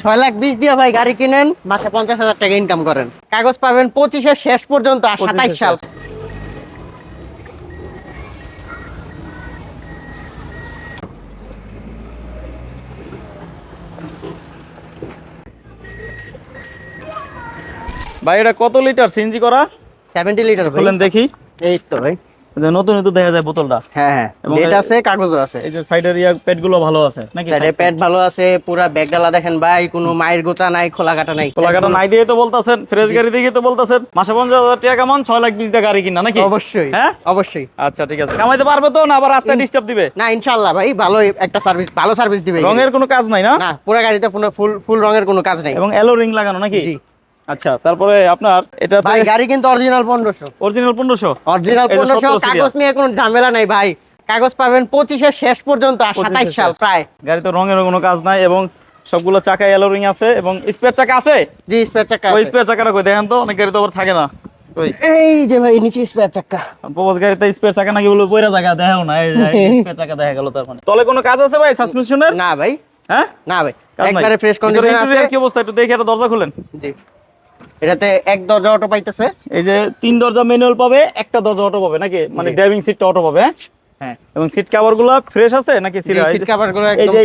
6,20,000 দিয়ে ভাই গাড়ি কিনেন, মাসে 50,000 টাকা ইনকাম করেন, কাগজ পাবেন 25 এর শেষ পর্যন্ত, আর 27 সাল। ভাই এটা কত লিটার সিএনজি করা? 70 লিটার ভাই। খুলেন দেখি। এই তো ভাই, যে নতুন নতুন দেখা যায় বোতলটা। হ্যাঁ হ্যাঁ, এবং ডেট আছে, কাগজও আছে। এই যে সাইডের প্যাড গুলো ভালো আছে নাকি? সাইডে প্যাড ভালো আছে, পুরা ব্যাগডালা দেখেন ভাই, কোনো মায়ের গোতা নাই, খোলা কাটা নাই। কোলাঘাটা নাই দিয়ে তো বলতাছেন, ফ্রেশ গাড়ি দিয়ে তো বলতাছেন মাসে 50,000 টাকা কামান, 6,20,000 টাকা গাড়ি কিনা নাকি? অবশ্যই, হ্যাঁ অবশ্যই। আচ্ছা ঠিক আছে। কামাইতে পারবে তো না আবার রাস্তায় ডিস্টার্ব দিবে? না ইনশাআল্লাহ ভাই, ভালো একটা সার্ভিস, ভালো সার্ভিস দিবে। রঙের কোনো কাজ নাই না? না, পুরো গাড়িতে ফুল ফুল রঙের কোনো কাজ নাই। এবং এলো রিং লাগানো নাকি? জি। আচ্ছা, তারপরে আপনার এটা ভাই গাড়ি কিন্তু অরিজিনাল 1500, অরিজিনাল 1500, অরিজিনাল এই যে 1500, 17 কাগজ নিয়ে কোনো ঝামেলা নাই ভাই, কাগজ পাবেন 25 এর শেষ পর্যন্ত, আর 27 সাল প্রায়। গাড়িতে রঙের কোনো কাজ নাই এবং সবগুলো চাকায় এলো রিং আছে এবং স্পেয়ার চাকা আছে। জি, স্পেয়ার চাকা ওই আছে। স্পেয়ার চাকাটা কই দেখেন তো, অনেক গাড়ি তো আবার থাকে না। ওই এই যে ভাই নিচে স্পেয়ার চাকা। প্রবাস গাড়িতে স্পেয়ার চাকা নাকি বলে পয়রা জায়গা দেখাও না, এই স্পেয়ার চাকা দেখা গেল। তার মানে তলে কোনো কাজ আছে ভাই সাসপেনশনের? না ভাই, হ্যাঁ না ভাই, কাজ নাই। একবারে ফ্রেশ ভিতরে কন্ডিশনে আছে। interior কি অবস্থা একটু দেখে, একটা দরজা খুলেন। জি, এটাতে এক দরজা অটো পাইতেছে। এই যে 3 দরজা ম্যানুয়াল পাবে, একটা দরজা অটো পাবে নাকি? মানে জি। ড্রাইভিং সিটটা অটো পাবে। হ্যাঁ হ্যাঁ, এবং সিট কভার গুলো ফ্রেশ আছে নাকি সিরা? সিট কভার গুলো এই একদম। যে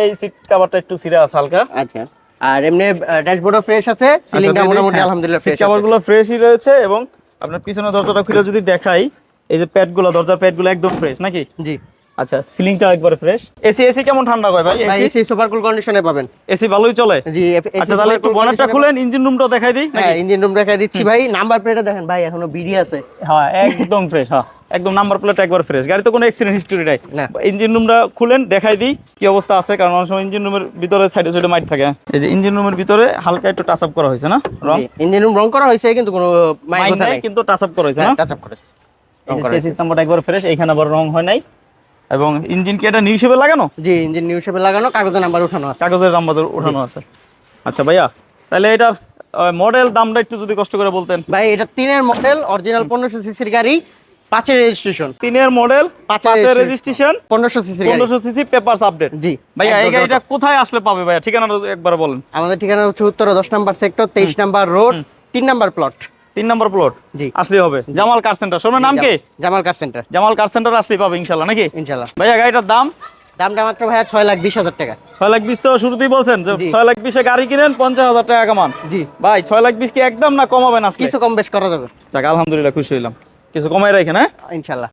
এই সিট কভারটা একটু সিরা আছে হালকা। আচ্ছা, আর এমনি ড্যাশবোর্ডও ফ্রেশ আছে, সিলিংটা মোটামুটি আলহামদুলিল্লাহ সিট ফ্রেশ কভার আছে। গুলো ফ্রেশই রয়েছে এবং আপনার পিছনের দরজাটা খুলে যদি দেখাই, এই যে প্যাড গুলো, দরজার প্যাড গুলো একদম ফ্রেশ নাকি? জি আচ্ছা, সিলিংটা একবারে ফ্রেশ। এসি কেমন ঠান্ডা হয় ভাই? ভাই, এসি সুপার কুল কন্ডিশনে পাবেন। এসি ভালোই চলে? জি, আচ্ছা তাহলে একটু বনেটটা খুলেন, ইঞ্জিন রুমটা দেখাই দিই হ্যাঁ, নাকি? ইঞ্জিন রুম দেখাই দিচ্ছি ভাই, নাম্বার প্লেটে দেখেন ভাই, এখনো বিডি আছে। হ্যাঁ একদম ফ্রেশ, হ্যাঁ একদম নাম্বার প্লেট একবার ফ্রেশ। গাড়ি তো কোনো অ্যাক্সিডেন্ট হিস্টরি নাই। না। ইঞ্জিন রুমটা খুলেন দেখাই দিই কি অবস্থা আছে, কারণ অনেক সময় ইঞ্জিন রুমের ভিতরে সাইডে সাইডে মাইট থাকে। এই যে ইঞ্জিন রুমের ভিতরে হালকা একটু টাচ আপ করা হয়েছে না? রং ইঞ্জিন রুম রং করা হয়েছে, কিন্তু কোনো মাইক মাইন কথা নাই, নাই, কিন্তু টাচ আপ করা হয়েছে না? টাচ আপ করেছে। রং করা চেসিস হয়েছে। নাম্বারটা একবার ফ্রেশ, এখানে আবার রং হয় নাই। এবং ইঞ্জিন কি এটা নিউ শেপে লাগানো? জি, ইঞ্জিন নিউ শেপে লাগানো, কাগজের নাম্বার উঠানো আছে। কাগজের নাম্বার ওঠানো আছে। আচ্ছা ভাইয়া, তাহলে এটার মডেল দামটা একটু যদি কষ্ট করে বলতেন। ভাই এটা 3 এর মডেল, অরিজিনাল 1500 সিসির গাড়ি, 5 এর রেজিস্ট্রেশন। 3 এর মডেল, 5 এর রেজিস্ট্রেশন, 1500 সিসির গাড়ি। 1500 সিসি, পেপারস আপডেট। জি ভাইয়া এই একদম গাড়িটা auto। কোথায় আসলে পাবে ভাইয়া? ঠিকানাটা একবার বলেন। আমাদের ঠিকানা হচ্ছে Uttara 10 number sector, 23 number road, 3 number plot. 3 নম্বর প্লট। জি। আসলেই হবে জামাল কার সেন্টার। শোনার নাম কি? জামাল কার সেন্টার। জামাল কার সেন্টার আসলেই পাবে ইনশাআল্লাহ নাকি? ইনশাআল্লাহ। ভাইয়া গাড়িটার দাম? দামটা মাত্র ভাইয়া 6,20,000 টাকা। 6,20,000 তো শুরুতেই বলছেন যে জি। 6,20,000 এ গাড়ি কিনেন, 50,000 টাকা কামান। জি, ভাই 6,20,000 কি একদম না কমাবেন আসলে? কিছু কম বেশ করা যাবে যাক আলহামদুলিল্লাহ, খুশি হইলাম। কিছু কমাই রাখেন। হ্যাঁ ইনশাআল্লাহ।